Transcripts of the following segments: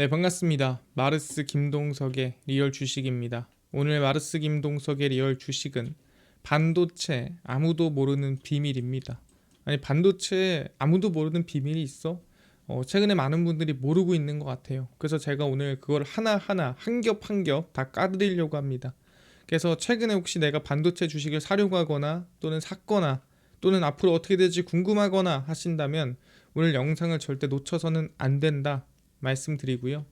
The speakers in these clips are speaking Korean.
네, 반갑습니다. 마르스 김동석의 리얼 주식입니다. 오늘 마르스 김동석의 리얼 주식은 반도체 아무도 모르는 비밀입니다. 아니, 반도체 아무도 모르는 비밀이 있어? 최근에 많은 분들이 모르고 있는 것 같아요. 그래서 제가 오늘 그걸 하나하나 한 겹 한 겹 다 까드리려고 합니다. 그래서 최근에 혹시 내가 반도체 주식을 사려고 하거나 또는 샀거나 또는 앞으로 어떻게 될지 궁금하거나 하신다면 오늘 영상을 절대 놓쳐서는 안 된다 말씀드리고요.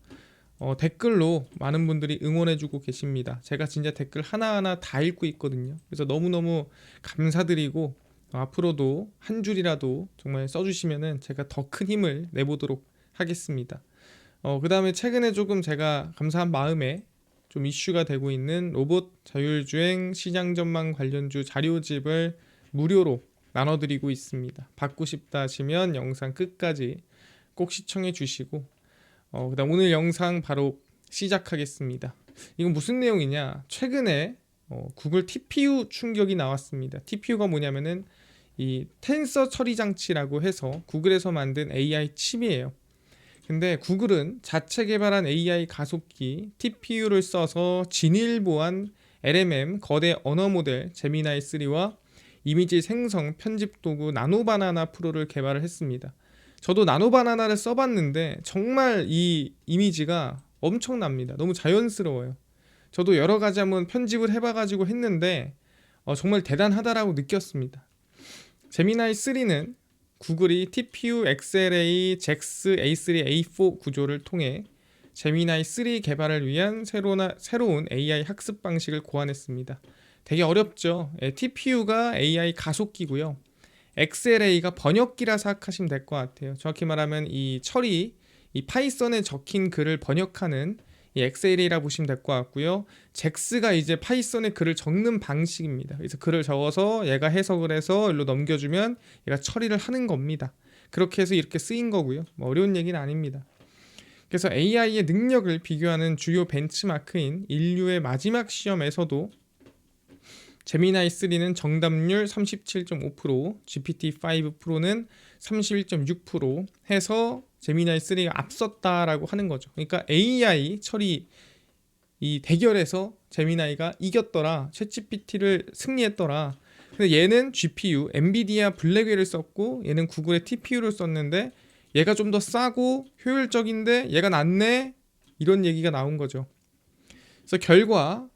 댓글로 많은 분들이 응원해주고 계십니다. 제가 진짜 댓글 하나하나 다 읽고 있거든요. 그래서 너무너무 감사드리고 앞으로도 한 줄이라도 정말 써주시면은 제가 더 큰 힘을 내보도록 하겠습니다. 그 다음에 최근에 조금 제가 감사한 마음에 좀 이슈가 되고 있는 로봇 자율주행 시장 전망 관련주 자료집을 무료로 나눠드리고 있습니다. 받고 싶다 하시면 영상 끝까지 꼭 시청해 주시고 그다음 오늘 영상 바로 시작하겠습니다. 이건 무슨 내용이냐? 최근에 구글 TPU 충격이 나왔습니다. TPU가 뭐냐면은 이 텐서 처리 장치라고 해서 구글에서 만든 AI 칩이에요. 근데 구글은 자체 개발한 AI 가속기 TPU를 써서 진일 보안 LMM 거대 언어 모델 제미나이 3와 이미지 생성 편집 도구 나노바나나 프로를 개발을 했습니다. 저도 나노바나나를 써봤는데 정말 이 이미지가 엄청납니다. 너무 자연스러워요. 저도 여러 가지 한번 편집을 해봐가지고 했는데 정말 대단하다라고 느꼈습니다. 제미나이 3는 구글이 TPU XLA JAX A3 A4 구조를 통해 제미나이 3 개발을 위한 새로운 AI 학습 방식을 고안했습니다. 되게 어렵죠. TPU가 AI 가속기고요. XLA가 번역기라 생각하시면 될 것 같아요. 정확히 말하면 이 파이썬에 적힌 글을 번역하는 이 XLA라 보시면 될 것 같고요. 잭스가 이제 파이썬에 글을 적는 방식입니다. 그래서 글을 적어서 얘가 해석을 해서 일로 넘겨주면 얘가 처리를 하는 겁니다. 그렇게 해서 이렇게 쓰인 거고요. 뭐 어려운 얘기는 아닙니다. 그래서 AI의 능력을 비교하는 주요 벤치마크인 인류의 마지막 시험에서도 제미나이 3는 정답률 37.5%, GPT-5 프로는 31.6% 해서 제미나이 3가 앞섰다라고 하는 거죠. 그러니까 AI 처리 이 대결에서 제미나이가 이겼더라, 챗GPT를 승리했더라. 근데 얘는 GPU, 엔비디아 블랙웰을 썼고 얘는 구글의 TPU를 썼는데 얘가 좀 더 싸고 효율적인데 얘가 낫네? 이런 얘기가 나온 거죠. 그래서 결과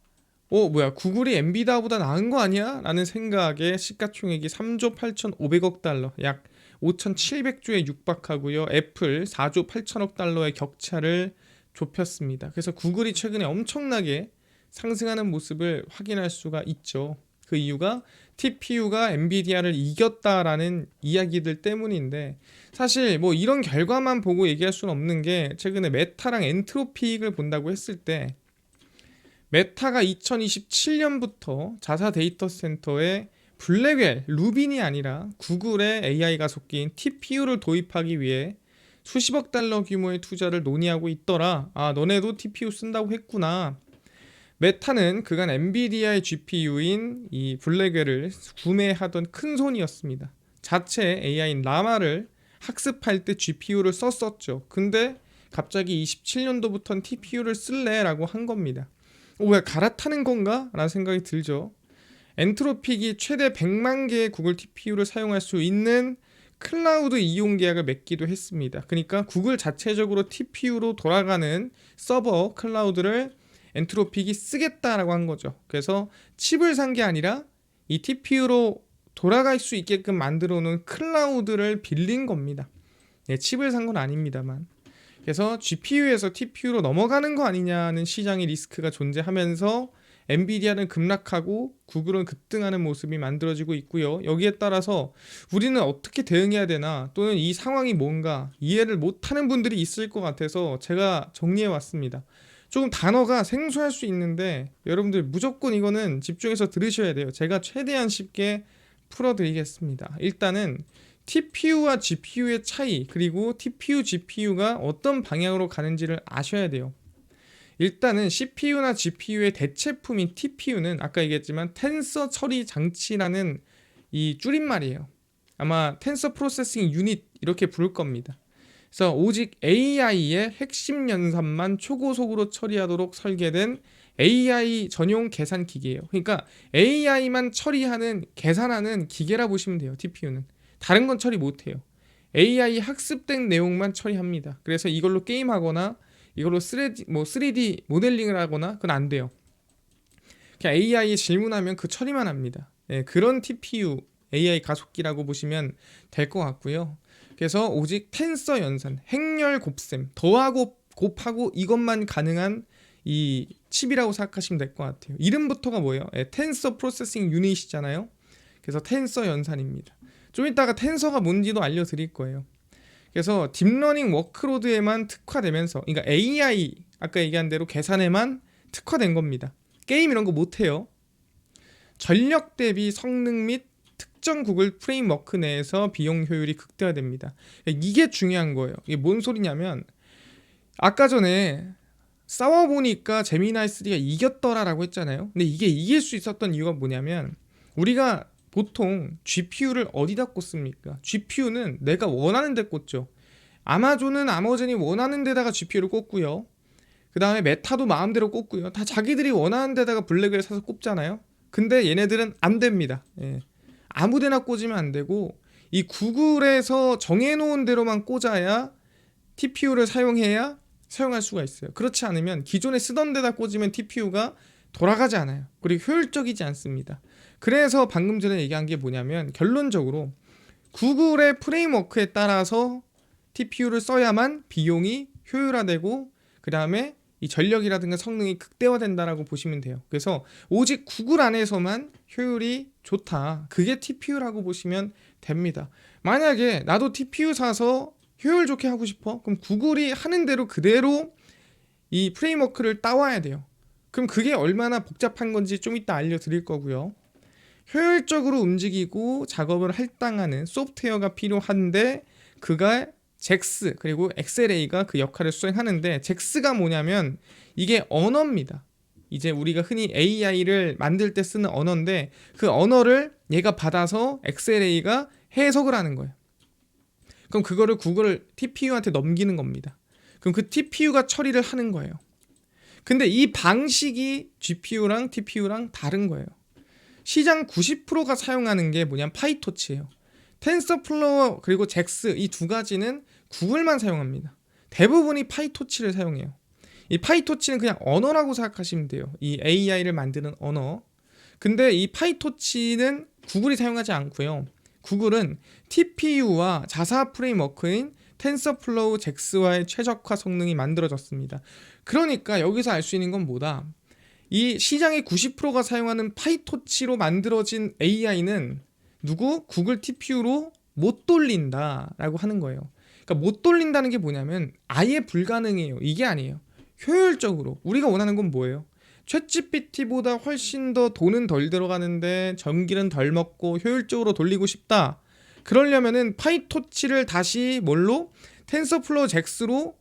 구글이 엔비디아보다 나은 거 아니야? 라는 생각에 시가총액이 3조 8,500억 달러, 약 5,700조에 육박하고요. 애플 4조 8천억 달러의 격차를 좁혔습니다. 그래서 구글이 최근에 엄청나게 상승하는 모습을 확인할 수가 있죠. 그 이유가 TPU가 엔비디아를 이겼다라는 이야기들 때문인데, 사실 뭐 이런 결과만 보고 얘기할 수는 없는 게, 최근에 메타랑 엔트로픽을 본다고 했을 때 메타가 2027년부터 자사 데이터 센터에 블랙웰, 루빈이 아니라 구글의 AI 가속기인 TPU를 도입하기 위해 수십억 달러 규모의 투자를 논의하고 있더라. 아, 너네도 TPU 쓴다고 했구나. 메타는 그간 엔비디아의 GPU인 이 블랙웰을 구매하던 큰 손이었습니다. 자체 AI인 라마를 학습할 때 GPU를 썼었죠. 근데 갑자기 27년도부터는 TPU를 쓸래라고 한 겁니다. 왜 갈아타는 건가? 라는 생각이 들죠. 엔트로픽이 최대 100만 개의 구글 TPU를 사용할 수 있는 클라우드 이용 계약을 맺기도 했습니다. 그러니까 구글 자체적으로 TPU로 돌아가는 서버 클라우드를 엔트로픽이 쓰겠다라고 한 거죠. 그래서 칩을 산 게 아니라 이 TPU로 돌아갈 수 있게끔 만들어 놓은 클라우드를 빌린 겁니다. 칩을 산 건 아닙니다만. 그래서 GPU에서 TPU로 넘어가는 거 아니냐는 시장의 리스크가 존재하면서 엔비디아는 급락하고 구글은 급등하는 모습이 만들어지고 있고요. 여기에 따라서 우리는 어떻게 대응해야 되나, 또는 이 상황이 뭔가 이해를 못하는 분들이 있을 것 같아서 제가 정리해 왔습니다. 조금 단어가 생소할 수 있는데 여러분들 무조건 이거는 집중해서 들으셔야 돼요. 제가 최대한 쉽게 풀어드리겠습니다. 일단은 TPU와 GPU의 차이, 그리고 TPU, GPU가 어떤 방향으로 가는지를 아셔야 돼요. 일단은 CPU나 GPU의 대체품인 TPU는 아까 얘기했지만 텐서 처리 장치라는 이 줄임말이에요. 아마 텐서 프로세싱 유닛 이렇게 부를 겁니다. 그래서 오직 AI의 핵심 연산만 초고속으로 처리하도록 설계된 AI 전용 계산 기계예요. 그러니까 AI만 처리하는 계산하는 기계라 보시면 돼요. TPU는 다른 건 처리 못해요. AI 학습된 내용만 처리합니다. 그래서 이걸로 게임하거나 이걸로 3D 모델링을 하거나 그건 안 돼요. 그냥 AI 질문하면 그 처리만 합니다. 예, 그런 TPU AI 가속기라고 보시면 될 것 같고요. 그래서 오직 텐서 연산, 행렬 곱셈, 더하고 곱하고 이것만 가능한 이 칩이라고 생각하시면 될 것 같아요. 이름부터가 뭐예요? 텐서 프로세싱 유닛이잖아요. 그래서 텐서 연산입니다. 좀 이따가 텐서가 뭔지도 알려드릴 거예요. 그래서 딥러닝 워크로드에만 특화되면서, 그러니까 AI 아까 얘기한 대로 계산에만 특화된 겁니다. 게임 이런 거 못해요. 전력 대비 성능 및 특정 구글 프레임워크 내에서 비용 효율이 극대화됩니다. 이게 중요한 거예요. 이게 뭔 소리냐면 아까 전에 싸워보니까 제미나이 3가 이겼더라라고 했잖아요. 근데 이게 이길 수 있었던 이유가 뭐냐면 우리가 보통 GPU를 어디다 꽂습니까? GPU는 내가 원하는 데 꽂죠. 아마존이 원하는 데다가 GPU를 꽂고요. 그 다음에 메타도 마음대로 꽂고요. 다 자기들이 원하는 데다가 블랙을 사서 꼽잖아요. 근데 얘네들은 안 됩니다. 예. 아무데나 꽂으면 안 되고 이 구글에서 정해놓은 대로만 꽂아야 TPU를 사용해야 사용할 수가 있어요. 그렇지 않으면 기존에 쓰던 데다 꽂으면 TPU가 돌아가지 않아요. 그리고 효율적이지 않습니다. 그래서 방금 전에 얘기한 게 뭐냐면 결론적으로 구글의 프레임워크에 따라서 TPU를 써야만 비용이 효율화되고 그 다음에 이 전력이라든가 성능이 극대화된다라고 보시면 돼요. 그래서 오직 구글 안에서만 효율이 좋다. 그게 TPU라고 보시면 됩니다. 만약에 나도 TPU 사서 효율 좋게 하고 싶어? 그럼 구글이 하는 대로 그대로 이 프레임워크를 따와야 돼요. 그럼 그게 얼마나 복잡한 건지 좀 이따 알려드릴 거고요. 효율적으로 움직이고 작업을 할당하는 소프트웨어가 필요한데 그가 잭스 그리고 엑셀A가 그 역할을 수행하는데 잭스가 뭐냐면 이게 언어입니다. 이제 우리가 흔히 AI를 만들 때 쓰는 언어인데 그 언어를 얘가 받아서 엑셀A가 해석을 하는 거예요. 그럼 그거를 구글 TPU한테 넘기는 겁니다. 그럼 그 TPU가 처리를 하는 거예요. 근데 이 방식이 GPU랑 TPU랑 다른 거예요. 시장 90%가 사용하는 게 뭐냐면 파이토치예요. 텐서플로어 그리고 잭스 이 두 가지는 구글만 사용합니다. 대부분이 파이토치를 사용해요. 이 파이토치는 그냥 언어라고 생각하시면 돼요. 이 AI를 만드는 언어. 근데 이 파이토치는 구글이 사용하지 않고요. 구글은 TPU와 자사 프레임워크인 텐서플로우 잭스와의 최적화 성능이 만들어졌습니다. 그러니까 여기서 알 수 있는 건 뭐다? 이 시장의 90%가 사용하는 파이토치로 만들어진 AI는 구글 TPU로 못 돌린다라고 하는 거예요. 그러니까 못 돌린다는 게 뭐냐면 아예 불가능해요. 이게 아니에요. 효율적으로 우리가 원하는 건 뭐예요? 챗GPT보다 훨씬 더 돈은 덜 들어가는데 전기는 덜 먹고 효율적으로 돌리고 싶다. 그러려면은 파이토치를 다시 뭘로? 텐서플로우 잭스로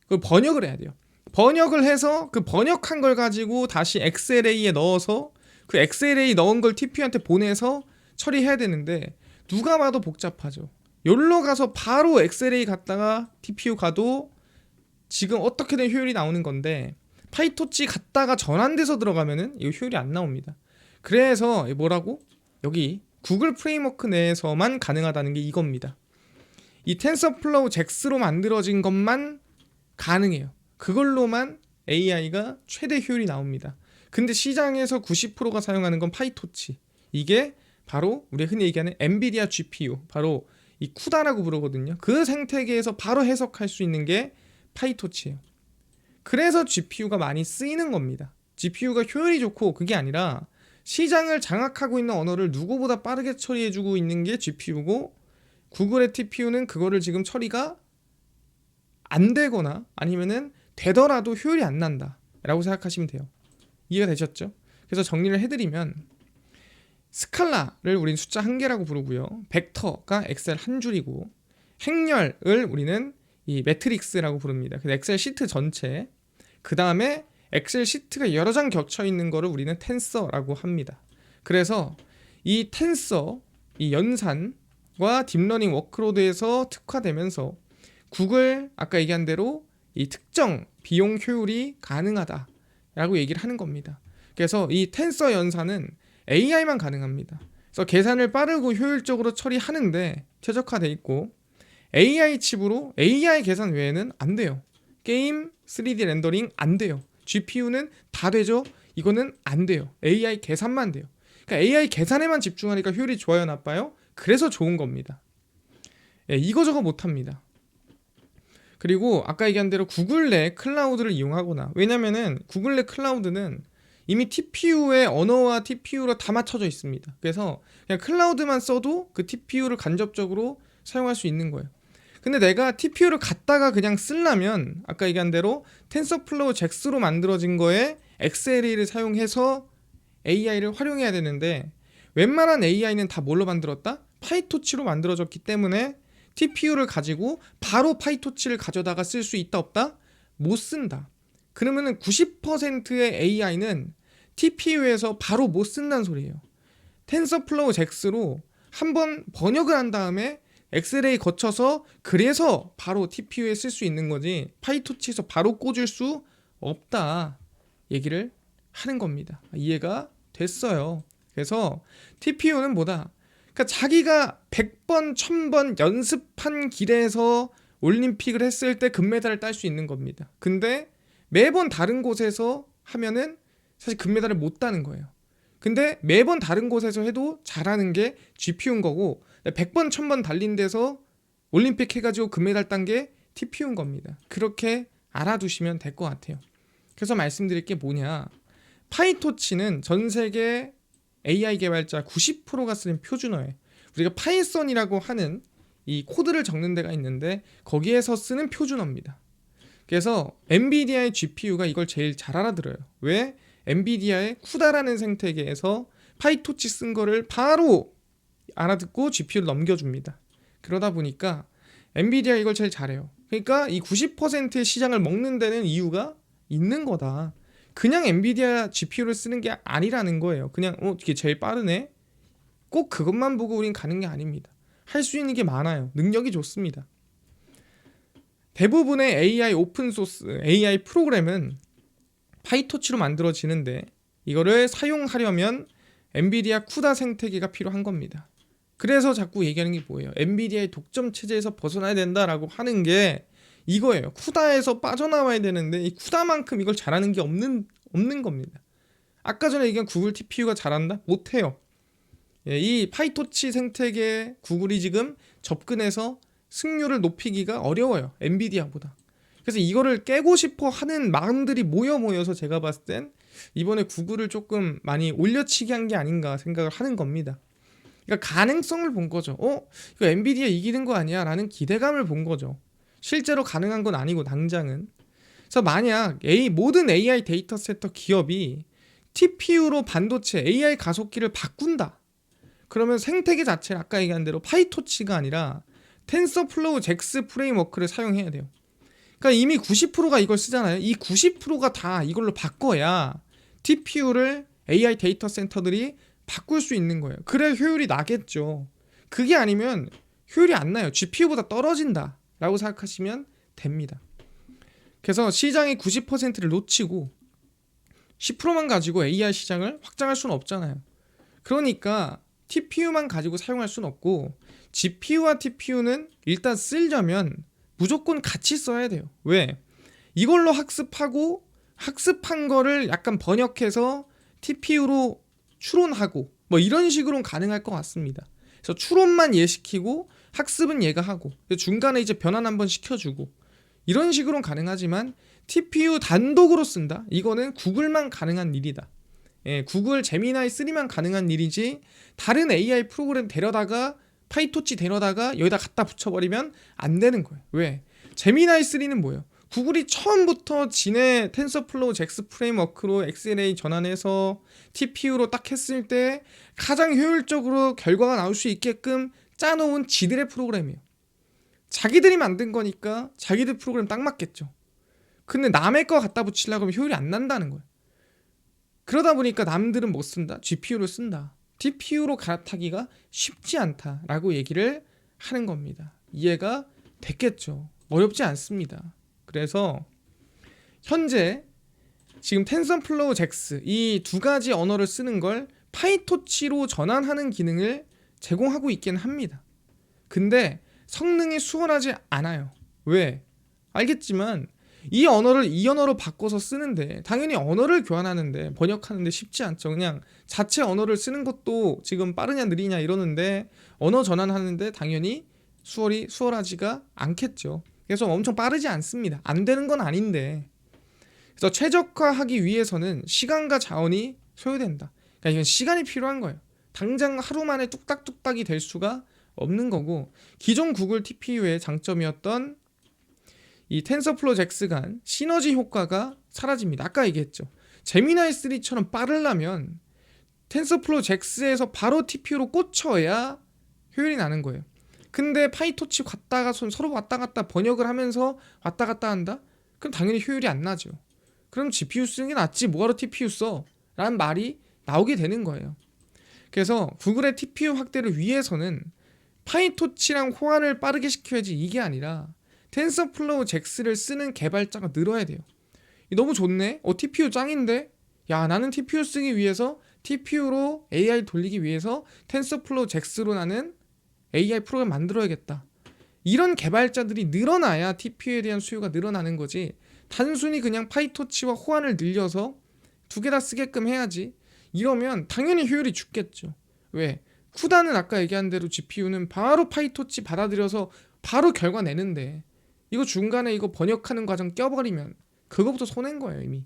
그 번역을 해야 돼요. 번역을 해서 그 번역한 걸 가지고 다시 엑셀A에 넣어서 그 엑셀A 넣은 걸 TPU한테 보내서 처리해야 되는데 누가 봐도 복잡하죠. 여기로 가서 바로 엑셀A 갔다가 TPU 가도 지금 어떻게든 효율이 나오는 건데 파이토치 갔다가 전환돼서 들어가면은 이 효율이 안 나옵니다. 그래서 뭐라고? 여기 구글 프레임워크 내에서만 가능하다는 게 이겁니다. 이 텐서플로우 잭스로 만들어진 것만 가능해요. 그걸로만 AI가 최대 효율이 나옵니다. 근데 시장에서 90%가 사용하는 건 파이토치. 이게 바로 우리 흔히 얘기하는 엔비디아 GPU, 바로 이 쿠다라고 부르거든요. 그 생태계에서 바로 해석할 수 있는 게 파이토치예요. 그래서 GPU가 많이 쓰이는 겁니다. GPU가 효율이 좋고 그게 아니라 시장을 장악하고 있는 언어를 누구보다 빠르게 처리해주고 있는 게 GPU고 구글의 TPU는 그거를 지금 처리가 안 되거나 아니면은 되더라도 효율이 안 난다 라고 생각하시면 돼요. 이해가 되셨죠? 그래서 정리를 해드리면 스칼라를 우리는 숫자 한 개라고 부르고요. 벡터가 엑셀 한 줄이고 행렬을 우리는 이 매트릭스라고 부릅니다. 그래서 엑셀 시트 전체 그 다음에 엑셀 시트가 여러 장 겹쳐 있는 거를 우리는 텐서라고 합니다. 그래서 이 텐서, 이 연산과 딥러닝 워크로드에서 특화되면서 구글 아까 얘기한 대로 이 특정 비용 효율이 가능하다라고 얘기를 하는 겁니다. 그래서 이 텐서 연산은 AI만 가능합니다. 그래서 계산을 빠르고 효율적으로 처리하는데 최적화돼 있고 AI 칩으로 AI 계산 외에는 안 돼요. 게임 3D 렌더링 안 돼요. GPU는 다 되죠. 이거는 안 돼요. AI 계산만 돼요. 그러니까 AI 계산에만 집중하니까 효율이 좋아요, 나빠요? 그래서 좋은 겁니다. 예, 이거저거 못합니다. 그리고 아까 얘기한 대로 구글 내 클라우드를 이용하거나, 왜냐면은 구글 내 클라우드는 이미 TPU의 언어와 TPU로 다 맞춰져 있습니다. 그래서 그냥 클라우드만 써도 그 TPU를 간접적으로 사용할 수 있는 거예요. 근데 내가 TPU를 갖다가 그냥 쓰려면 아까 얘기한 대로 텐서플로우 잭스로 만들어진 거에 XLA를 사용해서 AI를 활용해야 되는데, 웬만한 AI는 다 뭘로 만들었다? 파이토치로 만들어졌기 때문에 TPU를 가지고 바로 파이토치를 가져다가 쓸 수 있다 없다? 못 쓴다. 그러면은 90%의 AI는 TPU에서 바로 못 쓴다는 소리예요. 텐서플로우 잭스로 한번 번역을 한 다음에 XLA 거쳐서 그래서 바로 TPU에 쓸 수 있는 거지 파이토치에서 바로 꽂을 수 없다 얘기를 하는 겁니다. 이해가 됐어요. 그래서 TPU는 뭐다? 그러니까 자기가 100번, 1000번 연습한 길에서 올림픽을 했을 때 금메달을 딸 수 있는 겁니다. 근데 매번 다른 곳에서 하면은 사실 금메달을 못 따는 거예요. 근데 매번 다른 곳에서 해도 잘하는 게 GPU인 거고, 100번, 1000번 달린 데서 올림픽 해가지고 금메달 딴 게 TPU인 겁니다. 그렇게 알아두시면 될 것 같아요. 그래서 말씀드릴 게 뭐냐, 파이토치는 전 세계 AI 개발자 90%가 쓰는 표준어예요. 우리가 파이썬이라고 하는 이 코드를 적는 데가 있는데 거기에서 쓰는 표준어입니다. 그래서 엔비디아의 GPU가 이걸 제일 잘 알아들어요. 왜? 엔비디아의 쿠다라는 생태계에서 파이토치 쓴 거를 바로 알아듣고 GPU를 넘겨줍니다. 그러다 보니까 엔비디아 이걸 제일 잘해요. 그러니까 이 90%의 시장을 먹는 데는 이유가 있는 거다. 그냥 엔비디아 GPU를 쓰는 게 아니라는 거예요. 그냥 이게 제일 빠르네? 꼭 그것만 보고 우린 가는 게 아닙니다. 할 수 있는 게 많아요. 능력이 좋습니다. 대부분의 AI 오픈소스, AI 프로그램은 파이토치로 만들어지는데 이거를 사용하려면 엔비디아 쿠다 생태계가 필요한 겁니다. 그래서 자꾸 얘기하는 게 뭐예요? 엔비디아의 독점 체제에서 벗어나야 된다라고 하는 게 이거예요. 쿠다에서 빠져나와야 되는데 이 쿠다만큼 이걸 잘하는 게 없는 겁니다. 아까 전에 얘기한 구글 TPU가 잘한다? 못해요. 예, 이 파이토치 생태계에 구글이 지금 접근해서 승률을 높이기가 어려워요. 엔비디아보다. 그래서 이거를 깨고 싶어 하는 마음들이 모여서 제가 봤을 땐 이번에 구글을 조금 많이 올려치기 한 게 아닌가 생각을 하는 겁니다. 그러니까 가능성을 본 거죠. 이거 엔비디아 이기는 거 아니야? 라는 기대감을 본 거죠. 실제로 가능한 건 아니고 당장은. 그래서 만약 모든 AI 데이터 센터 기업이 TPU로 반도체 AI 가속기를 바꾼다. 그러면 생태계 자체를 아까 얘기한 대로 파이토치가 아니라 텐서플로우 잭스 프레임워크를 사용해야 돼요. 그러니까 이미 90%가 이걸 쓰잖아요. 이 90%가 다 이걸로 바꿔야 TPU를 AI 데이터 센터들이 바꿀 수 있는 거예요. 그래야 효율이 나겠죠. 그게 아니면 효율이 안 나요. GPU보다 떨어진다 라고 생각하시면 됩니다. 그래서 시장의 90%를 놓치고 10%만 가지고 AI 시장을 확장할 수는 없잖아요. 그러니까 TPU만 가지고 사용할 수는 없고 GPU와 TPU는 일단 쓰려면 무조건 같이 써야 돼요. 왜? 이걸로 학습하고 학습한 거를 약간 번역해서 TPU로 추론하고 뭐 이런 식으로는 가능할 것 같습니다. 그래서 추론만 얘 시키고 학습은 얘가 하고 중간에 이제 변환 한번 시켜주고 이런 식으로는 가능하지만 TPU 단독으로 쓴다? 이거는 구글만 가능한 일이다. 예, 구글 제미나이 3만 가능한 일이지 다른 AI 프로그램 데려다가 파이토치 데려다가 여기다 갖다 붙여버리면 안 되는 거예요. 왜? 제미나이 3는 뭐예요? 구글이 처음부터 지네 텐서플로우 잭스 프레임워크로 XLA 전환해서 TPU로 딱 했을 때 가장 효율적으로 결과가 나올 수 있게끔 짜놓은 지들의 프로그램이에요. 자기들이 만든 거니까 자기들 프로그램 딱 맞겠죠. 근데 남의 거 갖다 붙이려고 하면 효율이 안 난다는 거예요. 그러다 보니까 남들은 못 쓴다? GPU를 쓴다. TPU로 갈아타기가 쉽지 않다라고 얘기를 하는 겁니다. 이해가 됐겠죠. 어렵지 않습니다. 그래서 현재 지금 텐서플로우 잭스 이 두 가지 언어를 쓰는 걸 파이토치로 전환하는 기능을 제공하고 있긴 합니다. 근데 성능이 수월하지 않아요. 왜? 알겠지만 이 언어로 바꿔서 쓰는데 당연히 언어를 교환하는데 번역하는데 쉽지 않죠. 그냥 자체 언어를 쓰는 것도 지금 빠르냐 느리냐 이러는데 언어 전환하는데 당연히 수월하지가 않겠죠. 그래서 엄청 빠르지 않습니다. 안 되는 건 아닌데. 그래서 최적화하기 위해서는 시간과 자원이 소요된다. 그러니까 이건 시간이 필요한 거예요. 당장 하루 만에 뚝딱뚝딱이 될 수가 없는 거고, 기존 구글 TPU의 장점이었던 이 텐서플로우 잭스 간 시너지 효과가 사라집니다. 아까 얘기했죠. 제미나이 3처럼 빠르려면 텐서플로우 잭스에서 바로 TPU로 꽂혀야 효율이 나는 거예요. 근데 파이토치 서로 왔다 갔다 번역을 하면서 왔다 갔다 한다? 그럼 당연히 효율이 안 나죠. 그럼 GPU 쓰는 게 낫지, 뭐하러 TPU 써? 라는 말이 나오게 되는 거예요. 그래서 구글의 TPU 확대를 위해서는 파이토치랑 호환을 빠르게 시켜야지 이게 아니라 텐서플로우 잭스를 쓰는 개발자가 늘어야 돼요. 너무 좋네? TPU 짱인데? 야, 나는 TPU 쓰기 위해서 TPU로 AI 돌리기 위해서 텐서플로우 잭스로 나는 AI 프로그램 만들어야겠다. 이런 개발자들이 늘어나야 TPU에 대한 수요가 늘어나는 거지, 단순히 그냥 파이토치와 호환을 늘려서 두 개 다 쓰게끔 해야지 이러면 당연히 효율이 죽겠죠. 왜? 쿠다는 아까 얘기한 대로 GPU는 바로 파이토치 받아들여서 바로 결과 내는데 이거 중간에 이거 번역하는 과정 껴버리면 그거부터 손해인 거예요 이미.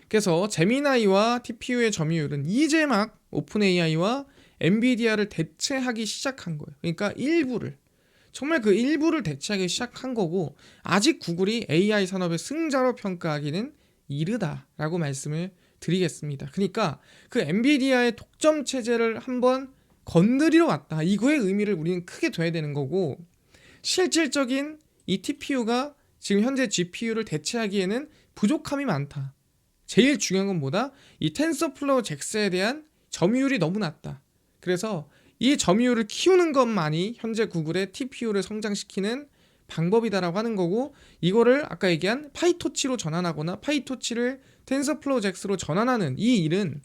그래서 제미나이와 TPU의 점유율은 이제 막 오픈 AI와 엔비디아를 대체하기 시작한 거예요. 그러니까 정말 그 일부를 대체하기 시작한 거고, 아직 구글이 AI 산업의 승자로 평가하기는 이르다라고 말씀을 드리겠습니다. 그러니까 그 엔비디아의 독점 체제를 한번 건드리러 왔다, 이거의 의미를 우리는 크게 둬야 되는 거고, 실질적인 이 TPU가 지금 현재 GPU를 대체하기에는 부족함이 많다. 제일 중요한 건 뭐다? 이 텐서플로우 잭스에 대한 점유율이 너무 낮다. 그래서 이 점유율을 키우는 것만이 현재 구글의 TPU를 성장시키는 방법이다라고 하는 거고, 이거를 아까 얘기한 파이토치로 전환하거나 파이토치를 텐서플로우 잭스로 전환하는 이 일은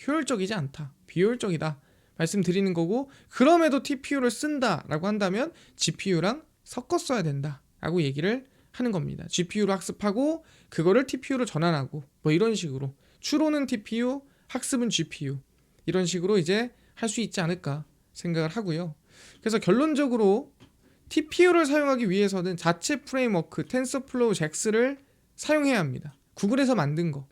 효율적이지 않다, 비효율적이다 말씀드리는 거고, 그럼에도 TPU를 쓴다라고 한다면 GPU랑 섞어 써야 된다라고 얘기를 하는 겁니다. GPU로 학습하고 그거를 TPU로 전환하고 뭐 이런 식으로 추론은 TPU, 학습은 GPU, 이런 식으로 이제 할 수 있지 않을까 생각을 하고요. 그래서 결론적으로 TPU를 사용하기 위해서는 자체 프레임워크 텐서플로우 잭스를 사용해야 합니다. 구글에서 만든 거.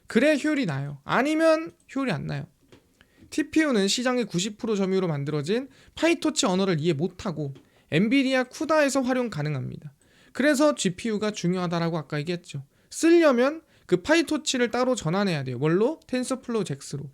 그래야 효율이 나요. 아니면 효율이 안 나요. TPU는 시장의 90% 점유로 만들어진 파이토치 언어를 이해 못하고 엔비디아 쿠다에서 활용 가능합니다. 그래서 GPU가 중요하다라고 아까 얘기했죠. 쓰려면 그 파이토치를 따로 전환해야 돼요. 뭘로? 텐서플로우 잭스로.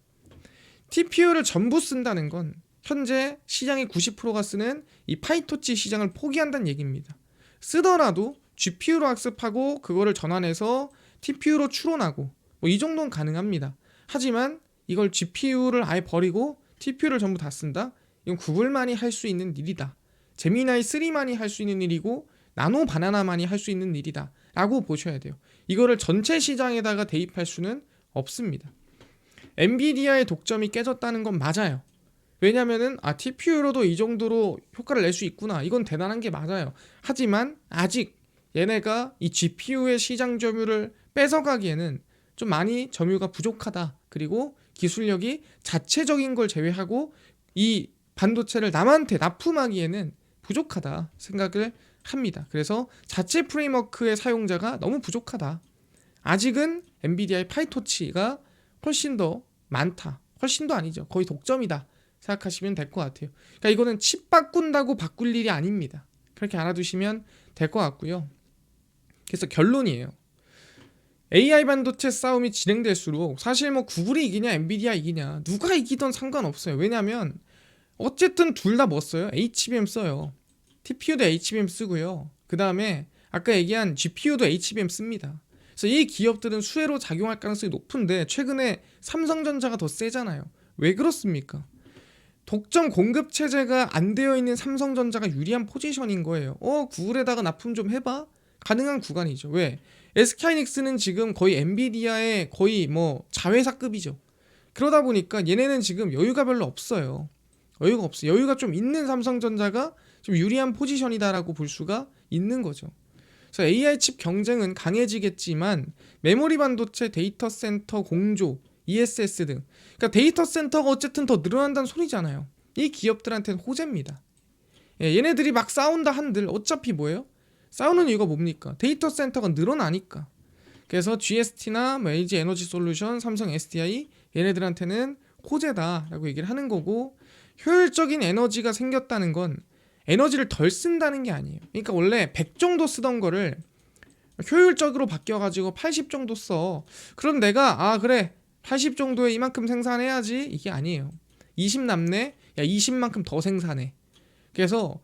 TPU를 전부 쓴다는 건 현재 시장의 90%가 쓰는 이 파이토치 시장을 포기한다는 얘기입니다. 쓰더라도 GPU로 학습하고 그거를 전환해서 TPU로 추론하고 뭐 이 정도는 가능합니다. 하지만 이걸 GPU를 아예 버리고 TPU를 전부 다 쓴다? 이건 구글만이 할 수 있는 일이다. 제미나이 3만이 할 수 있는 일이고 나노 바나나만이 할 수 있는 일이다 라고 보셔야 돼요. 이거를 전체 시장에다가 대입할 수는 없습니다. 엔비디아의 독점이 깨졌다는 건 맞아요. 왜냐면은 TPU로도 이 정도로 효과를 낼 수 있구나, 이건 대단한 게 맞아요. 하지만 아직 얘네가 이 GPU의 시장 점유율을 뺏어가기에는 좀 많이 점유가 부족하다. 그리고 기술력이 자체적인 걸 제외하고 이 반도체를 남한테 납품하기에는 부족하다 생각을 합니다. 그래서 자체 프레임워크의 사용자가 너무 부족하다. 아직은 엔비디아의 파이토치가 훨씬 더 많다. 훨씬도 아니죠. 거의 독점이다 생각하시면 될 것 같아요. 그러니까 이거는 칩 바꾼다고 바꿀 일이 아닙니다. 그렇게 알아두시면 될 것 같고요. 그래서 결론이에요. AI 반도체 싸움이 진행될수록 사실 뭐 구글이 이기냐 엔비디아 이기냐 누가 이기던 상관없어요. 왜냐면 어쨌든 둘 다 뭐 써요? HBM 써요. TPU도 HBM 쓰고요. 그 다음에 아까 얘기한 GPU도 HBM 씁니다. 그래서 이 기업들은 수혜로 작용할 가능성이 높은데 최근에 삼성전자가 더 세잖아요. 왜 그렇습니까? 독점 공급 체제가 안 되어 있는 삼성전자가 유리한 포지션인 거예요. 구글에다가 납품 좀 해봐. 가능한 구간이죠. 왜? SK하이닉스는 지금 거의 엔비디아의 거의 뭐 자회사급이죠. 그러다 보니까 얘네는 지금 여유가 별로 없어요. 여유가 없어. 여유가 좀 있는 삼성전자가 좀 유리한 포지션이다라고 볼 수가 있는 거죠. 그래서 AI 칩 경쟁은 강해지겠지만 메모리 반도체, 데이터 센터 공조, ESS 등, 그러니까 데이터 센터가 어쨌든 더 늘어난다는 소리잖아요. 이 기업들한테는 호재입니다. 얘네들이 막 싸운다 한들 어차피 뭐예요? 싸우는 이유가 뭡니까? 데이터 센터가 늘어나니까. 그래서 GST나 뭐 LG 에너지 솔루션, 삼성 SDI 얘네들한테는 호재다라고 얘기를 하는 거고, 효율적인 에너지가 생겼다는 건 에너지를 덜 쓴다는 게 아니에요. 그러니까 원래 100 정도 쓰던 거를 효율적으로 바뀌어가지고 80 정도 써. 그럼 내가 그래 80 정도에 이만큼 생산해야지, 이게 아니에요. 20 남네? 야 20만큼 더 생산해. 그래서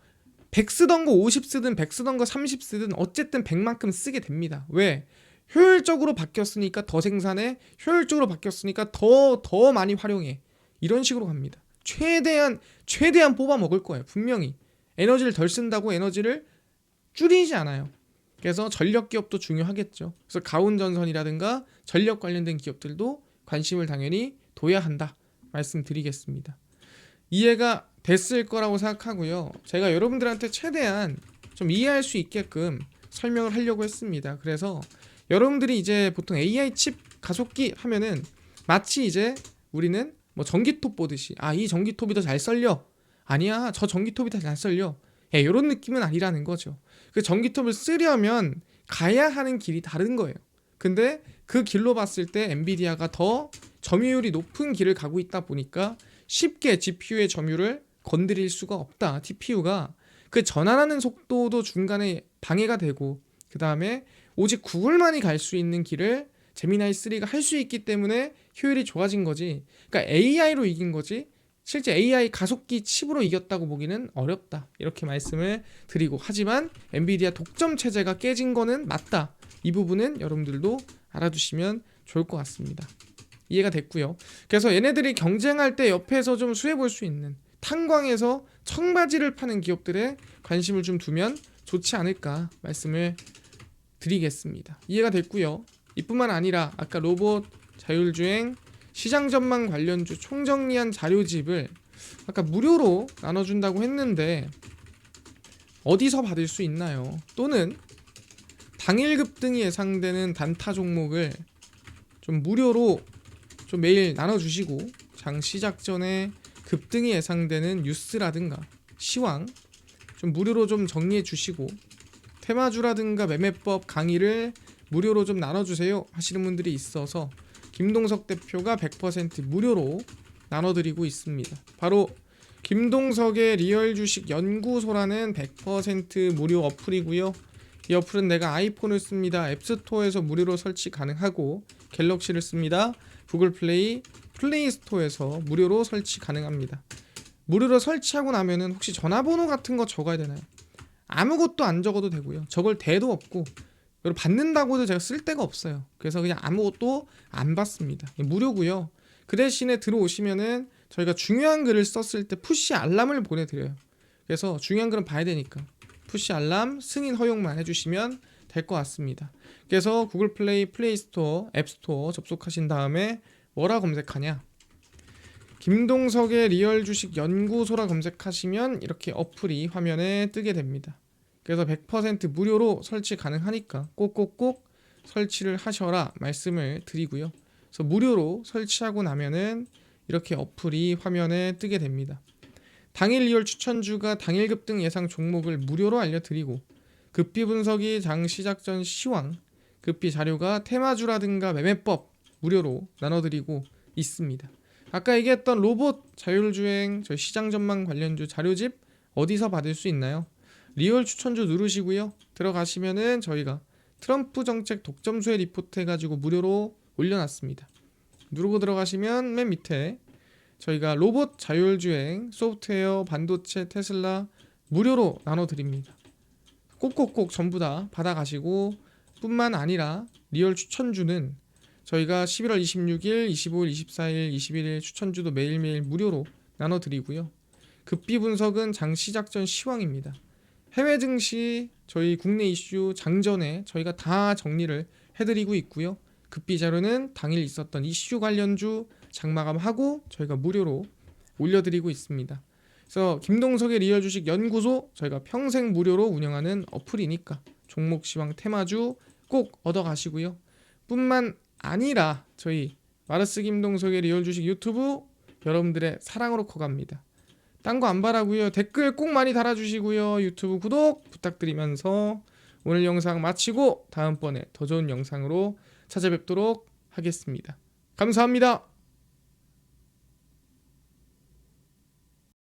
100 쓰던 거 50 쓰든 100 쓰던 거 30 쓰든 어쨌든 100만큼 쓰게 됩니다. 왜? 효율적으로 바뀌었으니까 더 생산해. 효율적으로 바뀌었으니까 더 많이 활용해. 이런 식으로 갑니다. 최대한 뽑아 먹을 거예요. 분명히. 에너지를 덜 쓴다고 에너지를 줄이지 않아요. 그래서 전력 기업도 중요하겠죠. 그래서 가온전선이라든가 전력 관련된 기업들도 관심을 당연히 둬야 한다 말씀드리겠습니다. 이해가 됐을 거라고 생각하고요. 제가 여러분들한테 최대한 좀 이해할 수 있게끔 설명을 하려고 했습니다. 그래서 여러분들이 이제 보통 AI 칩 가속기 하면은 마치 이제 우리는 뭐 전기톱 보듯이 이 전기톱이 더 잘 썰려. 아니야, 저 전기톱이 더 잘 썰려. 이런 느낌은 아니라는 거죠. 그 전기톱을 쓰려면 가야 하는 길이 다른 거예요. 근데 그 길로 봤을 때 엔비디아가 더 점유율이 높은 길을 가고 있다 보니까 쉽게 GPU의 점유율을 건드릴 수가 없다. TPU가 그 전환하는 속도도 중간에 방해가 되고, 그 다음에 오직 구글만이 갈 수 있는 길을 제미나이 3가 할 수 있기 때문에 효율이 좋아진 거지. 그러니까 AI로 이긴 거지 실제 AI 가속기 칩으로 이겼다고 보기는 어렵다. 이렇게 말씀을 드리고, 하지만 엔비디아 독점 체제가 깨진 거는 맞다. 이 부분은 여러분들도 알아두시면 좋을 것 같습니다. 이해가 됐고요. 그래서 얘네들이 경쟁할 때 옆에서 좀 수혜 볼 수 있는 탄광에서 청바지를 파는 기업들에 관심을 좀 두면 좋지 않을까 말씀을 드리겠습니다. 이해가 됐고요. 이뿐만 아니라 아까 로봇, 자율주행, 시장 전망 관련주 총정리한 자료집을 아까 무료로 나눠준다고 했는데 어디서 받을 수 있나요? 또는 당일 급등이 예상되는 단타 종목을 좀 무료로 좀 매일 나눠주시고, 장 시작 전에 급등이 예상되는 뉴스라든가 시황 좀 무료로 좀 정리해 주시고, 테마주라든가 매매법 강의를 무료로 좀 나눠주세요 하시는 분들이 있어서 김동석 대표가 100% 무료로 나눠드리고 있습니다. 바로 김동석의 리얼 주식 연구소라는 100% 무료 어플이고요. 이 어플은 내가 아이폰을 씁니다. 앱스토어에서 무료로 설치 가능하고, 갤럭시를 씁니다. 구글 플레이, 플레이 스토어에서 무료로 설치 가능합니다. 무료로 설치하고 나면은 혹시 전화번호 같은 거 적어야 되나요? 아무것도 안 적어도 되고요. 적을 데도 없고, 그리고 받는다고 해도 제가 쓸 데가 없어요. 그래서 그냥 아무것도 안 받습니다. 무료고요. 그 대신에 들어오시면은 저희가 중요한 글을 썼을 때 푸시 알람을 보내드려요. 그래서 중요한 글은 봐야 되니까 푸시 알람 승인 허용만 해주시면 될 것 같습니다. 그래서 구글 플레이, 플레이 스토어, 앱 스토어 접속하신 다음에 뭐라 검색하냐? 김동석의 리얼 주식 연구소라 검색하시면 이렇게 어플이 화면에 뜨게 됩니다. 그래서 100% 무료로 설치 가능하니까 꼭꼭꼭 설치를 하셔라 말씀을 드리고요. 그래서 무료로 설치하고 나면은 이렇게 어플이 화면에 뜨게 됩니다. 당일 리얼 추천주가 당일 급등 예상 종목을 무료로 알려드리고, 급비 분석이 장 시작 전 시황, 급비 자료가 테마주라든가 매매법 무료로 나눠드리고 있습니다. 아까 얘기했던 로봇, 자율주행, 저희 시장 전망 관련주 자료집 어디서 받을 수 있나요? 리얼 추천주 누르시고요. 들어가시면은 저희가 트럼프 정책 독점 수혜 리포트 해가지고 무료로 올려놨습니다. 누르고 들어가시면 맨 밑에 저희가 로봇, 자율주행, 소프트웨어, 반도체, 테슬라 무료로 나눠드립니다. 꼭꼭꼭 전부 다 받아가시고, 뿐만 아니라 리얼 추천주는 저희가 11월 26일, 25일, 24일, 21일 추천주도 매일매일 무료로 나눠드리고요. 급비 분석은 장 시작 전 시황입니다. 해외 증시, 저희 국내 이슈 장전에 저희가 다 정리를 해드리고 있고요. 급비 자료는 당일 있었던 이슈 관련주 장마감하고 저희가 무료로 올려드리고 있습니다. 그래서 김동석의 리얼 주식 연구소 저희가 평생 무료로 운영하는 어플이니까 종목 시황 테마주 꼭 얻어가시고요. 뿐만 아니라 저희 마르스 김동석의 리얼 주식 유튜브 여러분들의 사랑으로 커갑니다. 딴 거 안 바라고요. 댓글 꼭 많이 달아주시고요. 유튜브 구독 부탁드리면서 오늘 영상 마치고 다음번에 더 좋은 영상으로 찾아뵙도록 하겠습니다. 감사합니다.